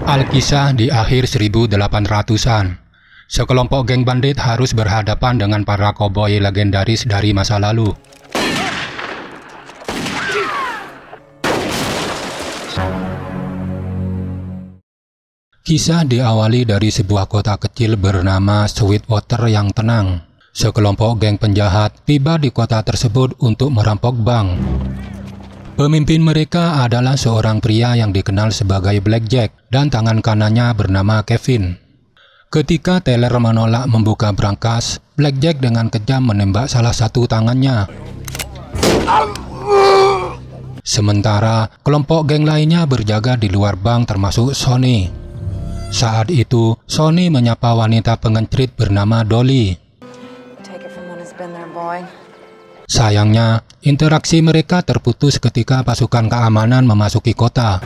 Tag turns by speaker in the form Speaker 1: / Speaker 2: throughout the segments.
Speaker 1: Alkisah di akhir 1800-an. Sekelompok geng bandit harus berhadapan dengan para koboi legendaris dari masa lalu. Kisah diawali dari sebuah kota kecil bernama Sweetwater yang tenang. Sekelompok geng penjahat tiba di kota tersebut untuk merampok bank. Pemimpin mereka adalah seorang pria yang dikenal sebagai Blackjack dan tangan kanannya bernama Kevin. Ketika teller menolak membuka brankas, Blackjack dengan kejam menembak salah satu tangannya. Sementara kelompok geng lainnya berjaga di luar bank termasuk Sonny. Saat itu, Sonny menyapa wanita pengencrit bernama Dolly. Sayangnya, interaksi mereka terputus ketika pasukan keamanan memasuki kota.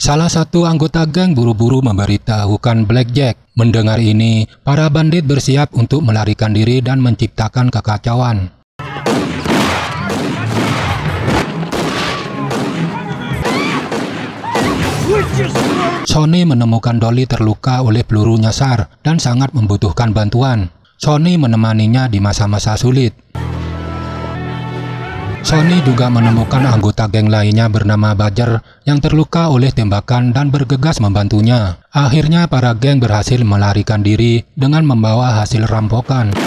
Speaker 1: Salah satu anggota geng buru-buru memberitahukan Blackjack. Mendengar ini, para bandit bersiap untuk melarikan diri dan menciptakan kekacauan. Sonny menemukan Dolly terluka oleh peluru nyasar dan sangat membutuhkan bantuan. Sonny menemaninya di masa-masa sulit. Sonny juga menemukan anggota geng lainnya bernama Badger yang terluka oleh tembakan dan bergegas membantunya. Akhirnya para geng berhasil melarikan diri dengan membawa hasil rampokan.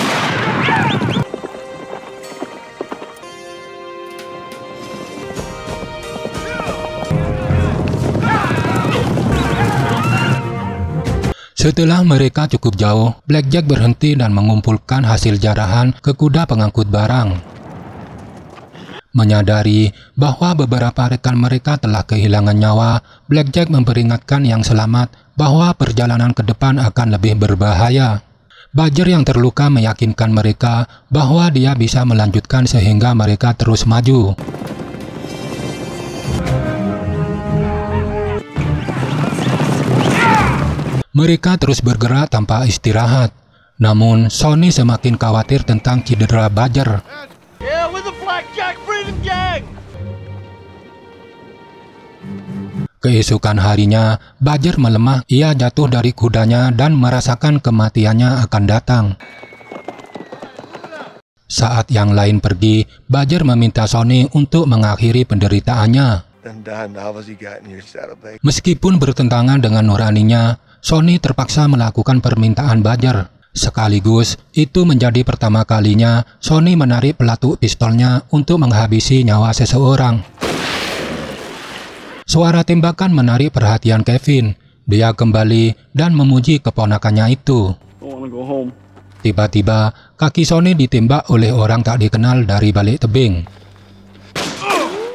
Speaker 1: Setelah mereka cukup jauh, Blackjack berhenti dan mengumpulkan hasil jarahan ke kuda pengangkut barang. Menyadari bahwa beberapa rekan mereka telah kehilangan nyawa, Blackjack memperingatkan yang selamat bahwa perjalanan ke depan akan lebih berbahaya. Badger yang terluka meyakinkan mereka bahwa dia bisa melanjutkan sehingga mereka terus maju. Mereka terus bergerak tanpa istirahat. Namun, Sonny semakin khawatir tentang cedera Badger. Keesokan harinya, Badger melemah. Ia jatuh dari kudanya dan merasakan kematiannya akan datang. Saat yang lain pergi, Badger meminta Sonny untuk mengakhiri penderitaannya. Meskipun bertentangan dengan nuraninya, Sonny terpaksa melakukan permintaan Badger. Sekaligus, itu menjadi pertama kalinya Sonny menarik pelatuk pistolnya untuk menghabisi nyawa seseorang. Suara tembakan menarik perhatian Kevin. Dia kembali dan memuji keponakannya itu. Tiba-tiba, kaki Sonny ditembak oleh orang tak dikenal dari balik tebing.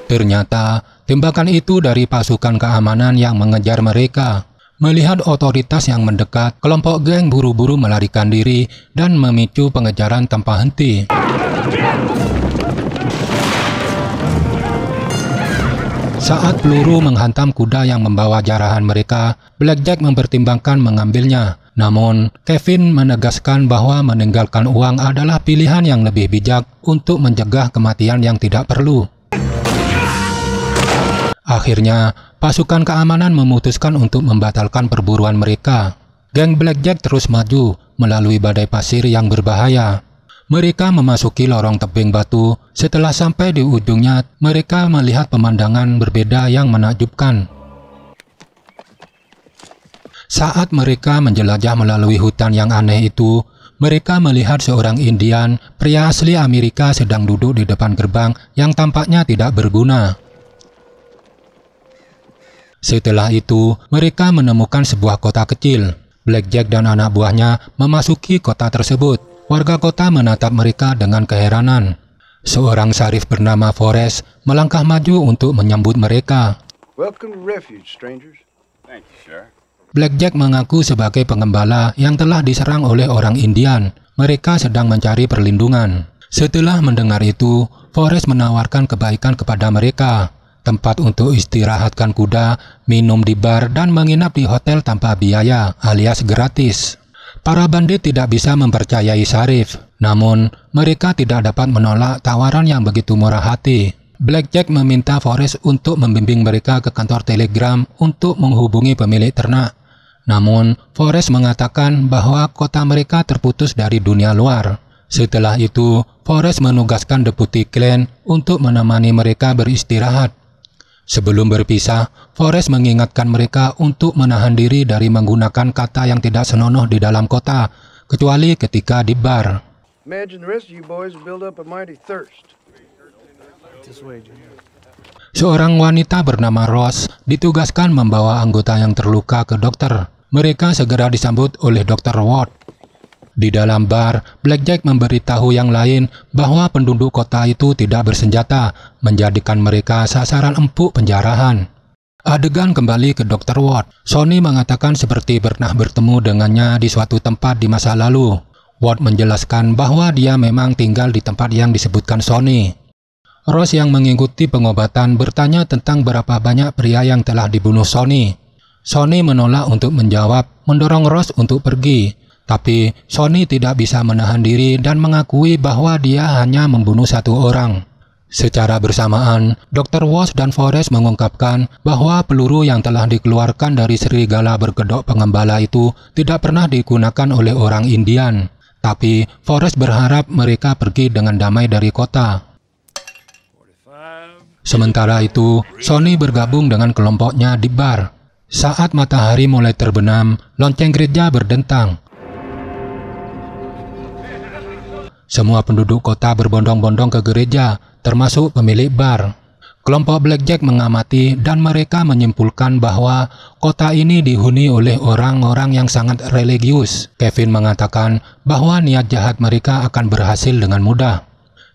Speaker 1: Ternyata, tembakan itu dari pasukan keamanan yang mengejar mereka. Melihat otoritas yang mendekat, kelompok geng buru-buru melarikan diri dan memicu pengejaran tanpa henti. Saat peluru menghantam kuda yang membawa jarahan mereka, Blackjack mempertimbangkan mengambilnya. Namun, Kevin menegaskan bahwa meninggalkan uang adalah pilihan yang lebih bijak untuk mencegah kematian yang tidak perlu. Akhirnya, pasukan keamanan memutuskan untuk membatalkan perburuan mereka. Geng Blackjack terus maju melalui badai pasir yang berbahaya. Mereka memasuki lorong tebing batu. Setelah sampai di ujungnya, mereka melihat pemandangan berbeda yang menakjubkan. Saat mereka menjelajah melalui hutan yang aneh itu, mereka melihat seorang Indian, pria asli Amerika sedang duduk di depan gerbang yang tampaknya tidak berguna. Setelah itu, mereka menemukan sebuah kota kecil. Blackjack dan anak buahnya memasuki kota tersebut. Warga kota menatap mereka dengan keheranan. Seorang syarif bernama Forrest melangkah maju untuk menyambut mereka.
Speaker 2: Welcome to refuge, strangers.
Speaker 3: Thank you, sir.
Speaker 1: Blackjack mengaku sebagai pengembala yang telah diserang oleh orang Indian. Mereka sedang mencari perlindungan. Setelah mendengar itu, Forrest menawarkan kebaikan kepada mereka. Tempat untuk istirahatkan kuda, minum di bar, dan menginap di hotel tanpa biaya alias gratis. Para bandit tidak bisa mempercayai Syarif, namun mereka tidak dapat menolak tawaran yang begitu murah hati. Blackjack meminta Forrest untuk membimbing mereka ke kantor telegram untuk menghubungi pemilik ternak. Namun, Forrest mengatakan bahwa kota mereka terputus dari dunia luar. Setelah itu, Forrest menugaskan Deputi Glenn untuk menemani mereka beristirahat. Sebelum berpisah, Forrest mengingatkan mereka untuk menahan diri dari menggunakan kata yang tidak senonoh di dalam kota, kecuali ketika di bar.
Speaker 2: Imagine the rest of you boys build up a mighty thirst. This way, Junior.
Speaker 1: Seorang wanita bernama Rose ditugaskan membawa anggota yang terluka ke dokter. Mereka segera disambut oleh Dr. Ward. Di dalam bar, Blackjack memberitahu yang lain bahwa penduduk kota itu tidak bersenjata, menjadikan mereka sasaran empuk penjarahan. Adegan kembali ke Dr. Ward. Sonny mengatakan seperti pernah bertemu dengannya di suatu tempat di masa lalu. Ward menjelaskan bahwa dia memang tinggal di tempat yang disebutkan Sonny. Rose yang mengikuti pengobatan bertanya tentang berapa banyak pria yang telah dibunuh Sonny. Sonny menolak untuk menjawab, mendorong Rose untuk pergi. Tapi Sonny tidak bisa menahan diri dan mengakui bahwa dia hanya membunuh satu orang. Secara bersamaan, Dr. Walsh dan Forrest mengungkapkan bahwa peluru yang telah dikeluarkan dari serigala berkedok pengembala itu tidak pernah digunakan oleh orang Indian. Tapi Forrest berharap mereka pergi dengan damai dari kota. Sementara itu, Sonny bergabung dengan kelompoknya di bar. Saat matahari mulai terbenam, lonceng gereja berdentang. Semua penduduk kota berbondong-bondong ke gereja, termasuk pemilik bar. Kelompok Blackjack mengamati dan mereka menyimpulkan bahwa kota ini dihuni oleh orang-orang yang sangat religius. Kevin mengatakan bahwa niat jahat mereka akan berhasil dengan mudah.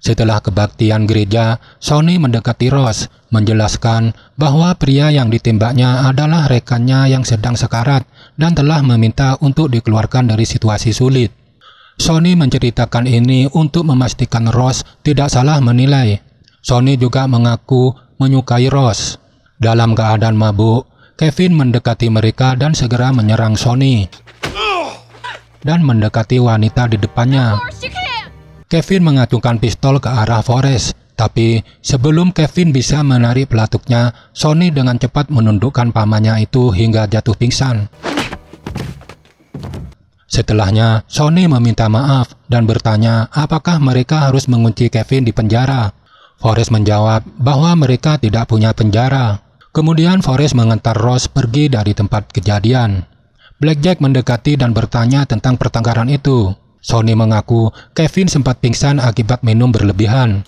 Speaker 1: Setelah kebaktian gereja, Sonny mendekati Rose, menjelaskan bahwa pria yang ditembaknya adalah rekannya yang sedang sekarat dan telah meminta untuk dikeluarkan dari situasi sulit. Sonny menceritakan ini untuk memastikan Rose tidak salah menilai. Sonny juga mengaku menyukai Rose. Dalam keadaan mabuk, Kevin mendekati mereka dan segera menyerang Sonny dan mendekati wanita di depannya. Kevin mengacungkan pistol ke arah Forrest, tapi sebelum Kevin bisa menarik pelatuknya, Sonny dengan cepat menundukkan pamannya itu hingga jatuh pingsan. Setelahnya, Sonny meminta maaf dan bertanya apakah mereka harus mengunci Kevin di penjara. Forrest menjawab bahwa mereka tidak punya penjara. Kemudian Forrest mengantar Rose pergi dari tempat kejadian. Blackjack mendekati dan bertanya tentang pertengkaran itu. Sonny mengaku Kevin sempat pingsan akibat minum berlebihan.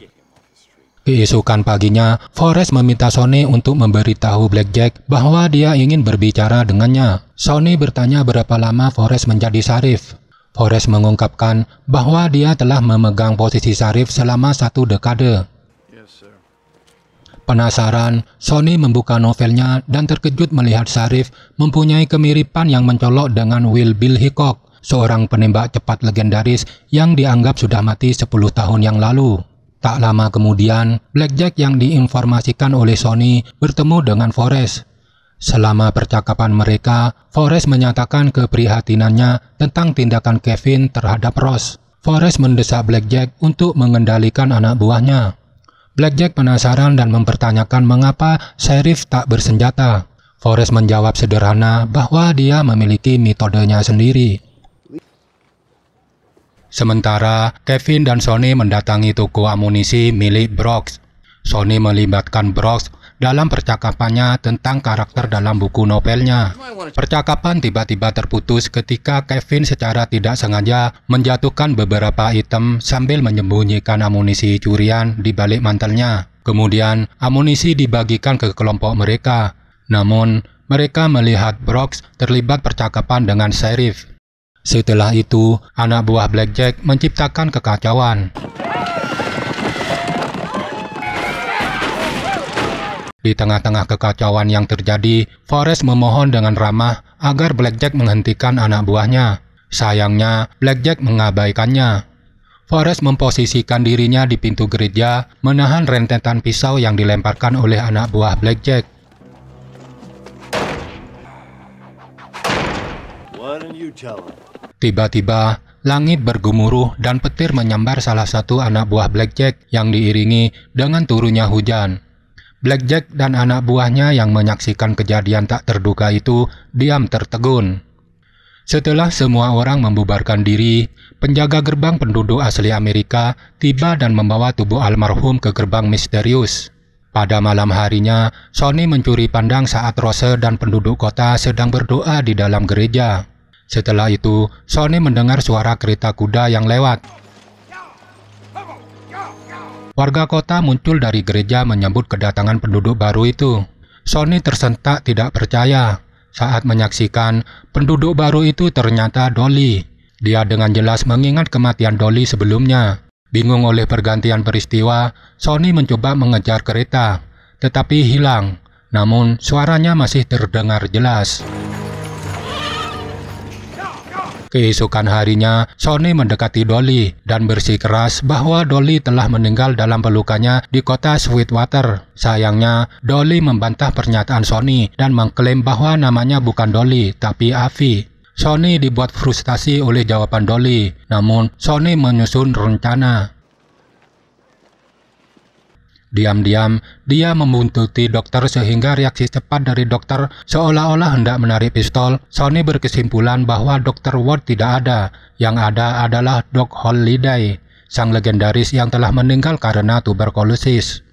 Speaker 1: Keesokan paginya, Forrest meminta Sonny untuk memberitahu Blackjack bahwa dia ingin berbicara dengannya. Sonny bertanya berapa lama Forrest menjadi syarif. Forrest mengungkapkan bahwa dia telah memegang posisi syarif selama 1 dekade. Penasaran, Sonny membuka novelnya dan terkejut melihat syarif mempunyai kemiripan yang mencolok dengan Will Bill Hickok, seorang penembak cepat legendaris yang dianggap sudah mati 10 tahun yang lalu. Tak lama kemudian, Blackjack yang diinformasikan oleh Sonny bertemu dengan Forrest. Selama percakapan mereka, Forrest menyatakan keprihatinannya tentang tindakan Kevin terhadap Rose. Forrest mendesak Blackjack untuk mengendalikan anak buahnya. Blackjack penasaran dan mempertanyakan mengapa Sheriff tak bersenjata. Forrest menjawab sederhana bahwa dia memiliki metodenya sendiri. Sementara, Kevin dan Sonny mendatangi toko amunisi milik Brooks. Sonny melibatkan Brooks dalam percakapannya tentang karakter dalam buku novelnya. Percakapan tiba-tiba terputus ketika Kevin secara tidak sengaja menjatuhkan beberapa item sambil menyembunyikan amunisi curian di balik mantelnya. Kemudian, amunisi dibagikan ke kelompok mereka. Namun, mereka melihat Brooks terlibat percakapan dengan Sheriff. Setelah itu, anak buah Blackjack menciptakan kekacauan. Di tengah-tengah kekacauan yang terjadi, Forrest memohon dengan ramah agar Blackjack menghentikan anak buahnya. Sayangnya, Blackjack mengabaikannya. Forrest memposisikan dirinya di pintu gereja, menahan rentetan pisau yang dilemparkan oleh anak buah Blackjack. Tiba-tiba, langit bergemuruh dan petir menyambar salah satu anak buah Blackjack yang diiringi dengan turunnya hujan. Blackjack dan anak buahnya yang menyaksikan kejadian tak terduga itu diam tertegun. Setelah semua orang membubarkan diri, penjaga gerbang penduduk asli Amerika tiba dan membawa tubuh almarhum ke gerbang misterius. Pada malam harinya, Sonny mencuri pandang saat Rose dan penduduk kota sedang berdoa di dalam gereja. Setelah itu, Sonny mendengar suara kereta kuda yang lewat. Warga kota muncul dari gereja menyambut kedatangan penduduk baru itu. Sonny tersentak tidak percaya saat menyaksikan penduduk baru itu ternyata Dolly. Dia dengan jelas mengingat kematian Dolly sebelumnya. Bingung oleh pergantian peristiwa, Sonny mencoba mengejar kereta, tetapi hilang. Namun suaranya masih terdengar jelas. Keesokan harinya, Sonny mendekati Dolly dan bersikeras bahwa Dolly telah meninggal dalam pelukannya di kota Sweetwater. Sayangnya, Dolly membantah pernyataan Sonny dan mengklaim bahwa namanya bukan Dolly, tapi Avi. Sonny dibuat frustasi oleh jawaban Dolly, namun Sonny menyusun rencana. Diam-diam, dia membuntuti dokter sehingga reaksi cepat dari dokter seolah-olah hendak menarik pistol. Sonny berkesimpulan bahwa Dr. Ward tidak ada. Yang ada adalah Doc Holliday, sang legendaris yang telah meninggal karena tuberkulosis.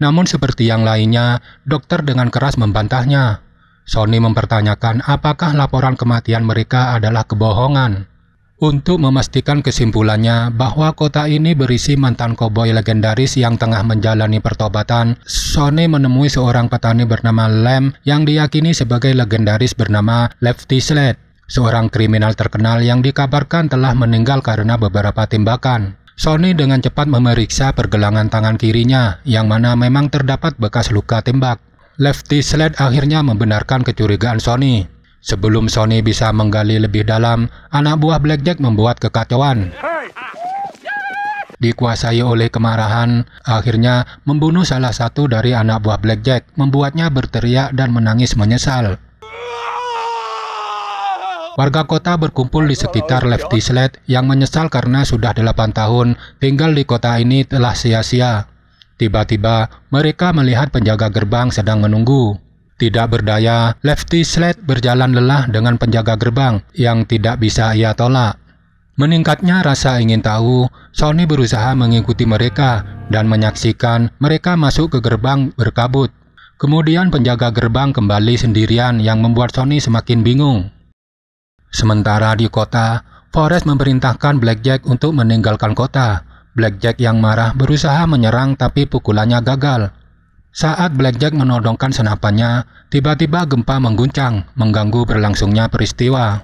Speaker 1: Namun seperti yang lainnya, dokter dengan keras membantahnya. Sonny mempertanyakan apakah laporan kematian mereka adalah kebohongan. Untuk memastikan kesimpulannya bahwa kota ini berisi mantan koboi legendaris yang tengah menjalani pertobatan, Sonny menemui seorang petani bernama Lem yang diyakini sebagai legendaris bernama Lefty Slade, seorang kriminal terkenal yang dikabarkan telah meninggal karena beberapa tembakan. Sonny dengan cepat memeriksa pergelangan tangan kirinya, yang mana memang terdapat bekas luka tembak. Lefty Slade akhirnya membenarkan kecurigaan Sonny. Sebelum Sonny bisa menggali lebih dalam, anak buah Blackjack membuat kekacauan. Dikuasai oleh kemarahan, akhirnya membunuh salah satu dari anak buah Blackjack, membuatnya berteriak dan menangis menyesal. Warga kota berkumpul di sekitar Lefty Slade yang menyesal karena sudah 8 tahun tinggal di kota ini telah sia-sia. Tiba-tiba, mereka melihat penjaga gerbang sedang menunggu. Tidak berdaya, Lefty Slade berjalan lelah dengan penjaga gerbang yang tidak bisa ia tolak. Meningkatnya rasa ingin tahu, Sonny berusaha mengikuti mereka dan menyaksikan mereka masuk ke gerbang berkabut. Kemudian penjaga gerbang kembali sendirian yang membuat Sonny semakin bingung. Sementara di kota, Forrest memerintahkan Blackjack untuk meninggalkan kota. Blackjack yang marah berusaha menyerang tapi pukulannya gagal. Saat Blackjack menodongkan senapannya, tiba-tiba gempa mengguncang, mengganggu berlangsungnya peristiwa.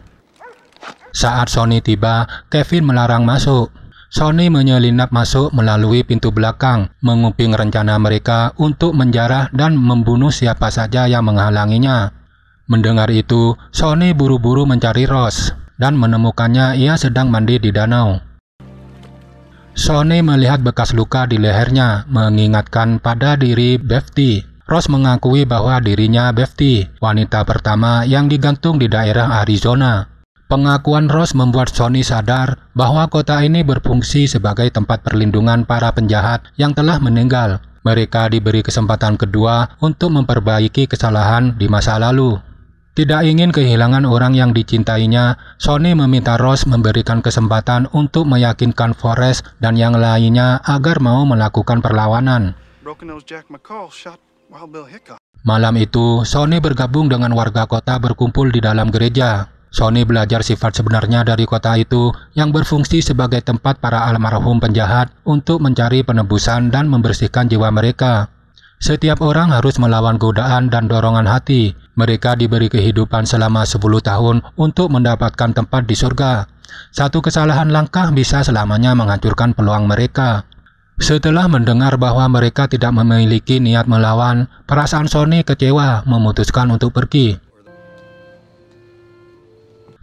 Speaker 1: Saat Sonny tiba, Kevin melarang masuk. Sonny menyelinap masuk melalui pintu belakang, menguping rencana mereka untuk menjarah dan membunuh siapa saja yang menghalanginya. Mendengar itu, Sonny buru-buru mencari Rose, dan menemukannya ia sedang mandi di danau. Sonny melihat bekas luka di lehernya, mengingatkan pada diri Befty. Rose mengakui bahwa dirinya Befty, wanita pertama yang digantung di daerah Arizona. Pengakuan Rose membuat Sonny sadar bahwa kota ini berfungsi sebagai tempat perlindungan para penjahat yang telah meninggal. Mereka diberi kesempatan kedua untuk memperbaiki kesalahan di masa lalu. Tidak ingin kehilangan orang yang dicintainya, Sonny meminta Rose memberikan kesempatan untuk meyakinkan Forrest dan yang lainnya agar mau melakukan perlawanan. Malam itu, Sonny bergabung dengan warga kota berkumpul di dalam gereja. Sonny belajar sifat sebenarnya dari kota itu yang berfungsi sebagai tempat para almarhum penjahat untuk mencari penebusan dan membersihkan jiwa mereka. Setiap orang harus melawan godaan dan dorongan hati. Mereka diberi kehidupan selama 10 tahun untuk mendapatkan tempat di surga. Satu kesalahan langkah bisa selamanya menghancurkan peluang mereka. Setelah mendengar bahwa mereka tidak memiliki niat melawan, perasaan Sonny kecewa, memutuskan untuk pergi.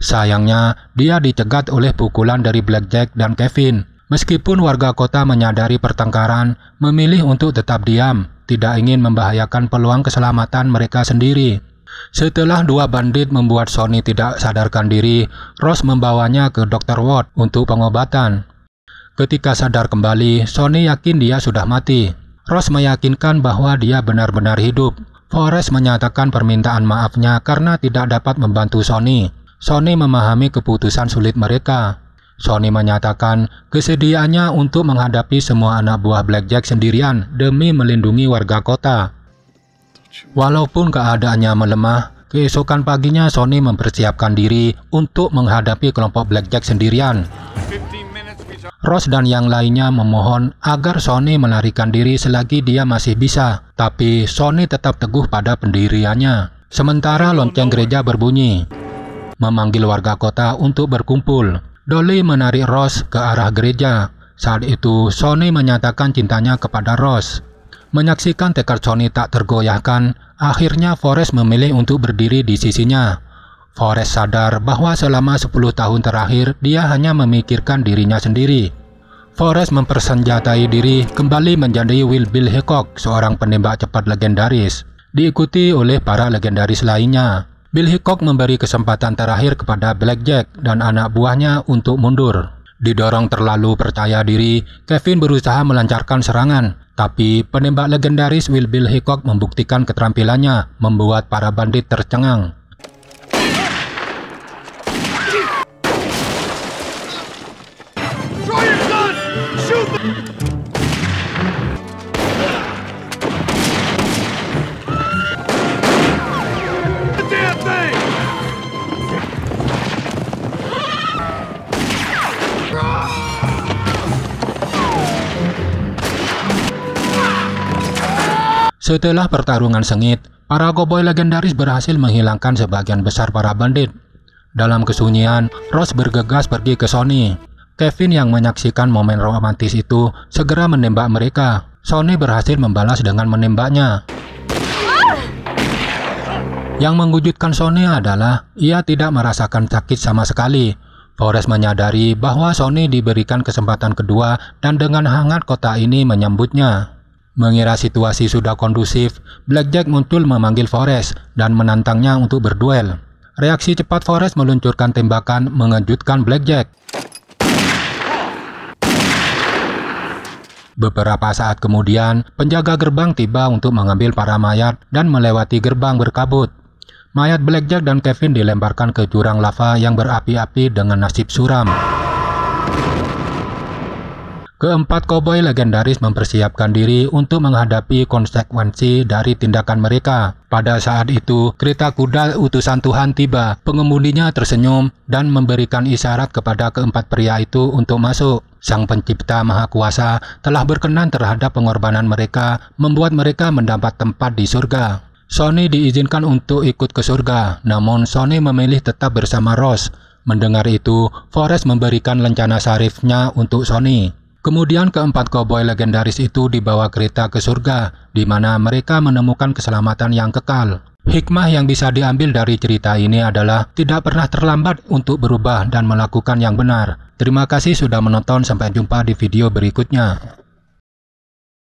Speaker 1: Sayangnya, dia dicegat oleh pukulan dari Blackjack dan Kevin. Meskipun warga kota menyadari pertengkaran, memilih untuk tetap diam, tidak ingin membahayakan peluang keselamatan mereka sendiri. Setelah dua bandit membuat Sonny tidak sadarkan diri, Ross membawanya ke Dr. Ward untuk pengobatan. Ketika sadar kembali, Sonny yakin dia sudah mati. Ross meyakinkan bahwa dia benar-benar hidup. Forrest menyatakan permintaan maafnya karena tidak dapat membantu Sonny. Sonny memahami keputusan sulit mereka. Sonny menyatakan kesediaannya untuk menghadapi semua anak buah Blackjack sendirian demi melindungi warga kota. Walaupun keadaannya melemah, keesokan paginya Sonny mempersiapkan diri untuk menghadapi kelompok Blackjack sendirian. Ross dan yang lainnya memohon agar Sonny melarikan diri selagi dia masih bisa, tapi Sonny tetap teguh pada pendiriannya. Sementara lonceng gereja berbunyi, memanggil warga kota untuk berkumpul. Dolly menarik Ross ke arah gereja. Saat itu, Sonny menyatakan cintanya kepada Ross. Menyaksikan tekad Sonny tak tergoyahkan, akhirnya Forrest memilih untuk berdiri di sisinya. Forrest sadar bahwa selama 10 tahun terakhir dia hanya memikirkan dirinya sendiri. Forrest mempersenjatai diri kembali menjadi Will Bill Hickok, seorang penembak cepat legendaris, diikuti oleh para legendaris lainnya. Bill Hickok memberi kesempatan terakhir kepada Blackjack dan anak buahnya untuk mundur. Didorong terlalu percaya diri, Kevin berusaha melancarkan serangan, tapi penembak legendaris Will Bill Hickok membuktikan keterampilannya, membuat para bandit tercengang. Setelah pertarungan sengit, para koboi legendaris berhasil menghilangkan sebagian besar para bandit. Dalam kesunyian, Ross bergegas pergi ke Sonny. Kevin yang menyaksikan momen romantis itu segera menembak mereka. Sonny berhasil membalas dengan menembaknya. Yang mengejutkan Sonny adalah ia tidak merasakan sakit sama sekali. Forrest menyadari bahwa Sonny diberikan kesempatan kedua dan dengan hangat kota ini menyambutnya. Mengira situasi sudah kondusif, Blackjack muncul memanggil Forrest dan menantangnya untuk berduel. Reaksi cepat Forrest meluncurkan tembakan mengejutkan Blackjack. Beberapa saat kemudian, penjaga gerbang tiba untuk mengambil para mayat dan melewati gerbang berkabut. Mayat Blackjack dan Kevin dilemparkan ke jurang lava yang berapi-api dengan nasib suram. Keempat koboi legendaris mempersiapkan diri untuk menghadapi konsekuensi dari tindakan mereka. Pada saat itu, kereta kuda utusan Tuhan tiba. Pengemudinya tersenyum dan memberikan isyarat kepada keempat pria itu untuk masuk. Sang Pencipta Maha Kuasa telah berkenan terhadap pengorbanan mereka, membuat mereka mendapat tempat di surga. Sonny diizinkan untuk ikut ke surga, namun Sonny memilih tetap bersama Ross. Mendengar itu, Forrest memberikan lencana sarifnya untuk Sonny. Kemudian keempat koboi legendaris itu dibawa kereta ke surga, di mana mereka menemukan keselamatan yang kekal. Hikmah yang bisa diambil dari cerita ini adalah tidak pernah terlambat untuk berubah dan melakukan yang benar. Terima kasih sudah menonton, sampai jumpa di video berikutnya.